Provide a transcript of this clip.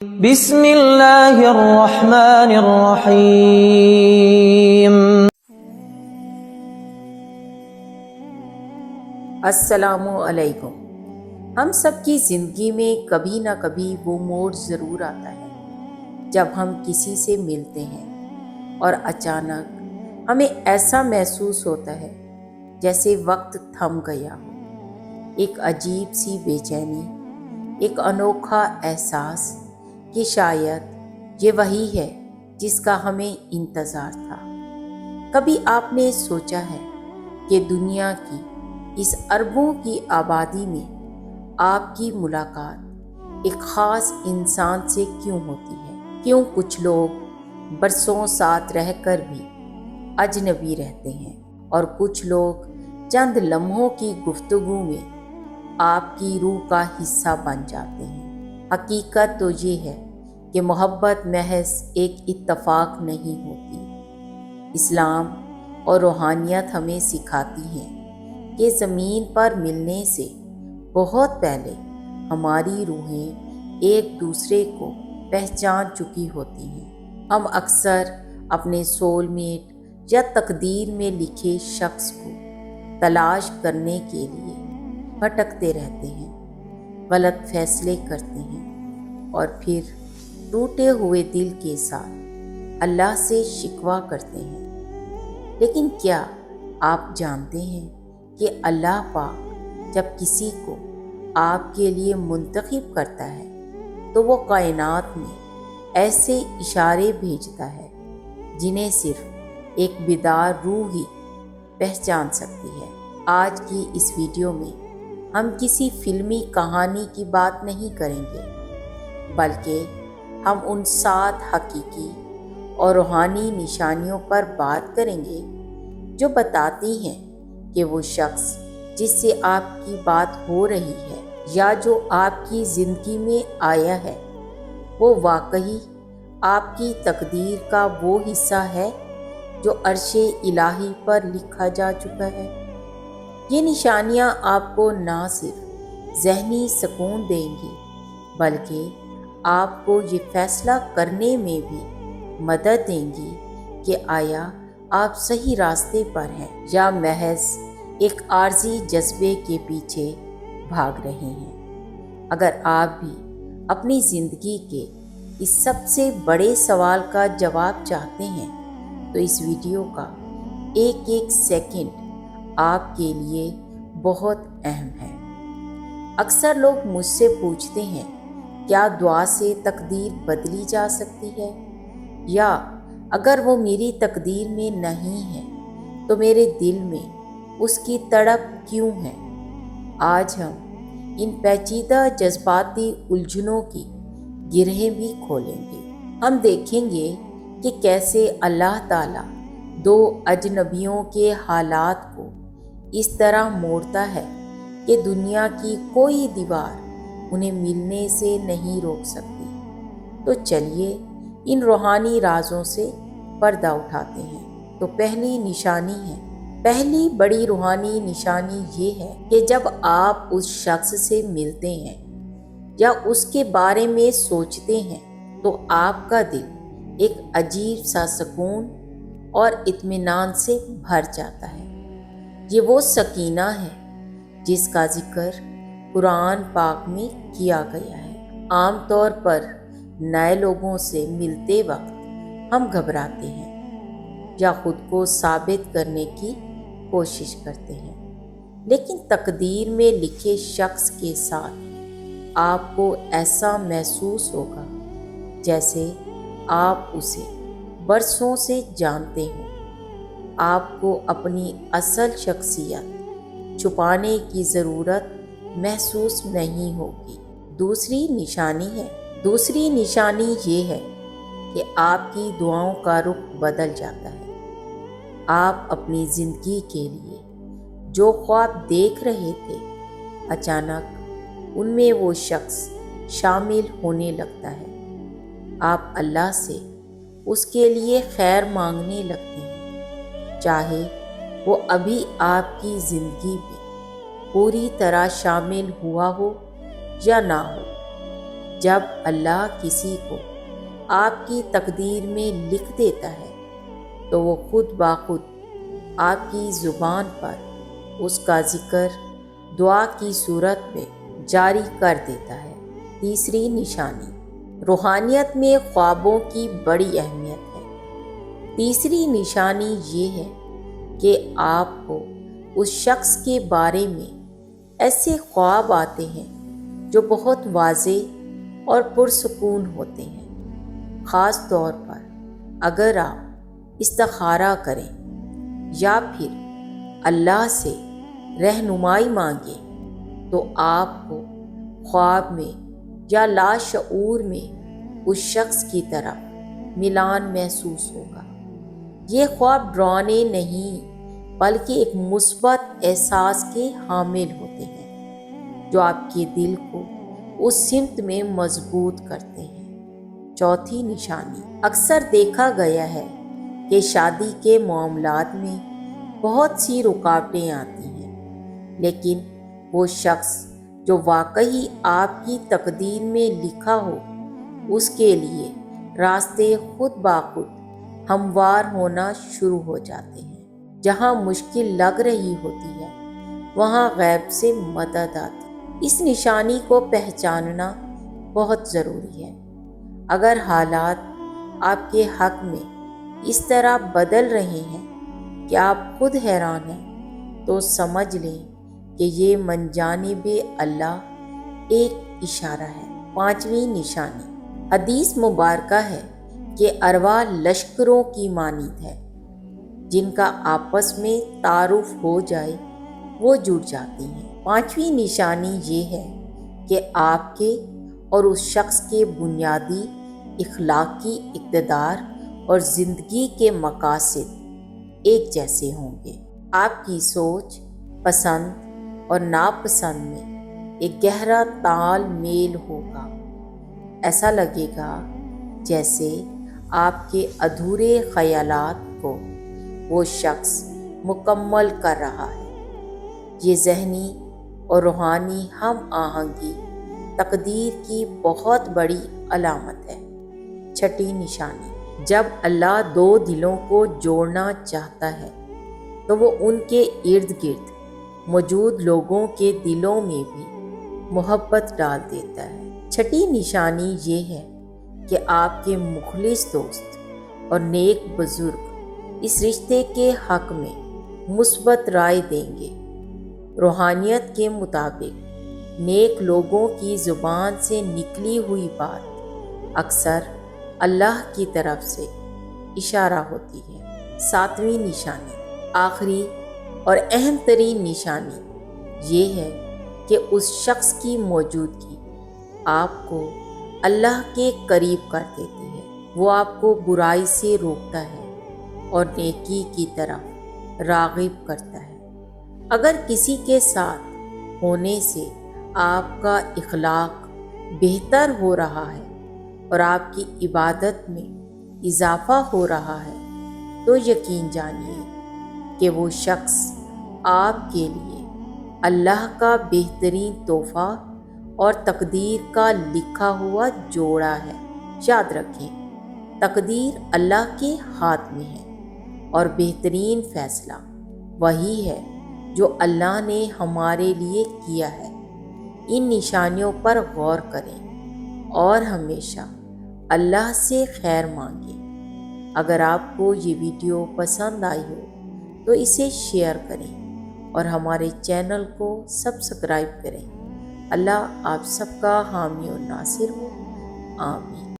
بسم اللہ الرحمن الرحیم۔ السلام علیکم۔ ہم سب کی زندگی میں کبھی نہ کبھی وہ موڑ ضرور آتا ہے جب ہم کسی سے ملتے ہیں اور اچانک ہمیں ایسا محسوس ہوتا ہے جیسے وقت تھم گیا ہو۔ ایک عجیب سی بے چینی، ایک انوکھا احساس کہ شاید یہ وہی ہے جس کا ہمیں انتظار تھا۔ کبھی آپ نے سوچا ہے کہ دنیا کی اس اربوں کی آبادی میں آپ کی ملاقات ایک خاص انسان سے کیوں ہوتی ہے؟ کیوں کچھ لوگ برسوں ساتھ رہ کر بھی اجنبی رہتے ہیں اور کچھ لوگ چند لمحوں کی گفتگو میں آپ کی روح کا حصہ بن جاتے ہیں؟ حقیقت تو یہ ہے کہ محبت محض ایک اتفاق نہیں ہوتی۔ اسلام اور روحانیت ہمیں سکھاتی ہیں کہ زمین پر ملنے سے بہت پہلے ہماری روحیں ایک دوسرے کو پہچان چکی ہوتی ہیں۔ ہم اکثر اپنے سول میٹ یا تقدیر میں لکھے شخص کو تلاش کرنے کے لیے بھٹکتے رہتے ہیں، غلط فیصلے کرتے ہیں اور پھر ٹوٹے ہوئے دل کے ساتھ اللہ سے شکوہ کرتے ہیں۔ لیکن کیا آپ جانتے ہیں کہ اللہ پاک جب کسی کو آپ کے لیے منتخب کرتا ہے تو وہ کائنات میں ایسے اشارے بھیجتا ہے جنہیں صرف ایک بیدار روح ہی پہچان سکتی ہے۔ آج کی اس ویڈیو میں ہم کسی فلمی کہانی کی بات نہیں کریں گے، بلکہ ہم ان 7 حقیقی اور روحانی نشانیوں پر بات کریں گے جو بتاتی ہیں کہ وہ شخص جس سے آپ کی بات ہو رہی ہے یا جو آپ کی زندگی میں آیا ہے وہ واقعی آپ کی تقدیر کا وہ حصہ ہے جو عرش الہی پر لکھا جا چکا ہے۔ یہ نشانیاں آپ کو نہ صرف ذہنی سکون دیں گی بلکہ آپ کو یہ فیصلہ کرنے میں بھی مدد دیں گی کہ آیا آپ صحیح راستے پر ہیں یا محض ایک عارضی جذبے کے پیچھے بھاگ رہے ہیں۔ اگر آپ بھی اپنی زندگی کے اس سب سے بڑے سوال کا جواب چاہتے ہیں تو اس ویڈیو کا ایک ایک سیکنڈ آپ کے لیے بہت اہم ہے۔ اکثر لوگ مجھ سے پوچھتے ہیں کیا دعا سے تقدیر بدلی جا سکتی ہے، یا اگر وہ میری تقدیر میں نہیں ہے تو میرے دل میں اس کی تڑپ کیوں ہے؟ آج ہم ان پیچیدہ جذباتی الجھنوں کی گرہیں بھی کھولیں گے۔ ہم دیکھیں گے کہ کیسے اللہ تعالیٰ 2 اجنبیوں کے حالات کو اس طرح موڑتا ہے کہ دنیا کی کوئی دیوار انہیں ملنے سے نہیں روک سکتی۔ تو چلیے ان روحانی رازوں سے پردہ اٹھاتے ہیں۔ تو پہلی بڑی روحانی نشانی یہ ہے کہ جب آپ اس شخص سے ملتے ہیں یا اس کے بارے میں سوچتے ہیں تو آپ کا دل ایک عجیب سا سکون اور اطمینان سے بھر جاتا ہے۔ یہ وہ سکینہ ہے جس کا ذکر قرآن پاک میں کیا گیا ہے۔ عام طور پر نئے لوگوں سے ملتے وقت ہم گھبراتے ہیں یا خود کو ثابت کرنے کی کوشش کرتے ہیں، لیکن تقدیر میں لکھے شخص کے ساتھ آپ کو ایسا محسوس ہوگا جیسے آپ اسے برسوں سے جانتے ہوں۔ آپ کو اپنی اصل شخصیت چھپانے کی ضرورت محسوس نہیں ہوگی۔ دوسری نشانی یہ ہے کہ آپ کی دعاؤں کا رخ بدل جاتا ہے۔ آپ اپنی زندگی کے لیے جو خواب دیکھ رہے تھے اچانک ان میں وہ شخص شامل ہونے لگتا ہے۔ آپ اللہ سے اس کے لیے خیر مانگنے لگتے ہیں، چاہے وہ ابھی آپ کی زندگی میں پوری طرح شامل ہوا ہو یا نہ ہو۔ جب اللہ کسی کو آپ کی تقدیر میں لکھ دیتا ہے تو وہ خود بخود آپ کی زبان پر اس کا ذکر دعا کی صورت میں جاری کر دیتا ہے۔ تیسری نشانی، روحانیت میں خوابوں کی بڑی اہمیت ہے۔ تیسری نشانی یہ ہے کہ آپ کو اس شخص کے بارے میں ایسے خواب آتے ہیں جو بہت واضح اور پرسکون ہوتے ہیں، خاص طور پر اگر آپ استخارہ کریں یا پھر اللہ سے رہنمائی مانگیں تو آپ کو خواب میں یا لاشعور میں اس شخص کی طرف ملان محسوس ہوگا۔ یہ خواب ڈرانے نہیں بلکہ ایک مثبت احساس کے حامل ہوتے ہیں جو آپ کے دل کو اس سمت میں مضبوط کرتے ہیں۔ چوتھی نشانی، اکثر دیکھا گیا ہے کہ شادی کے معاملات میں بہت سی رکاوٹیں آتی ہیں، لیکن وہ شخص جو واقعی آپ کی تقدیر میں لکھا ہو اس کے لیے راستے خود بخود ہموار ہونا شروع ہو جاتے ہیں۔ جہاں مشکل لگ رہی ہوتی ہے وہاں غیب سے مدد آتی ہے۔ اس نشانی کو پہچاننا بہت ضروری ہے۔ اگر حالات آپ کے حق میں اس طرح بدل رہے ہیں کہ آپ خود حیران ہیں تو سمجھ لیں کہ یہ من جانب اللہ ایک اشارہ ہے۔ پانچویں نشانی، حدیث مبارکہ ہے کہ ارواح لشکروں کی مانند ہے، جن کا آپس میں تعارف ہو جائے وہ جڑ جاتی ہیں۔ پانچویں نشانی یہ ہے کہ آپ کے اور اس شخص کے بنیادی اخلاقی اقتدار اور زندگی کے مقاصد ایک جیسے ہوں گے۔ آپ کی سوچ، پسند اور ناپسند میں ایک گہرا تال میل ہوگا۔ ایسا لگے گا جیسے آپ کے ادھورے خیالات کو وہ شخص مکمل کر رہا ہے۔ یہ ذہنی اور روحانی ہم آہنگی تقدیر کی بہت بڑی علامت ہے۔ چھٹی نشانی، جب اللہ دو دلوں کو جوڑنا چاہتا ہے تو وہ ان کے ارد گرد موجود لوگوں کے دلوں میں بھی محبت ڈال دیتا ہے۔ چھٹی نشانی یہ ہے کہ آپ کے مخلص دوست اور نیک بزرگ اس رشتے کے حق میں مثبت رائے دیں گے۔ روحانیت کے مطابق نیک لوگوں کی زبان سے نکلی ہوئی بات اکثر اللہ کی طرف سے اشارہ ہوتی ہے۔ ساتویں نشانی، آخری اور اہم ترین نشانی یہ ہے کہ اس شخص کی موجودگی آپ کو اللہ کے قریب کر دیتی ہے۔ وہ آپ کو برائی سے روکتا ہے اور نیکی کی طرف راغب کرتا ہے۔ اگر کسی کے ساتھ ہونے سے آپ کا اخلاق بہتر ہو رہا ہے اور آپ کی عبادت میں اضافہ ہو رہا ہے تو یقین جانیے کہ وہ شخص آپ کے لیے اللہ کا بہترین تحفہ اور تقدیر کا لکھا ہوا جوڑا ہے۔ یاد رکھیں، تقدیر اللہ کے ہاتھ میں ہے اور بہترین فیصلہ وہی ہے جو اللہ نے ہمارے لیے کیا ہے۔ ان نشانیوں پر غور کریں اور ہمیشہ اللہ سے خیر مانگیں۔ اگر آپ کو یہ ویڈیو پسند آئی ہو تو اسے شیئر کریں اور ہمارے چینل کو سبسکرائب کریں۔ اللہ آپ سب کا حامی و ناصر ہو، آمین۔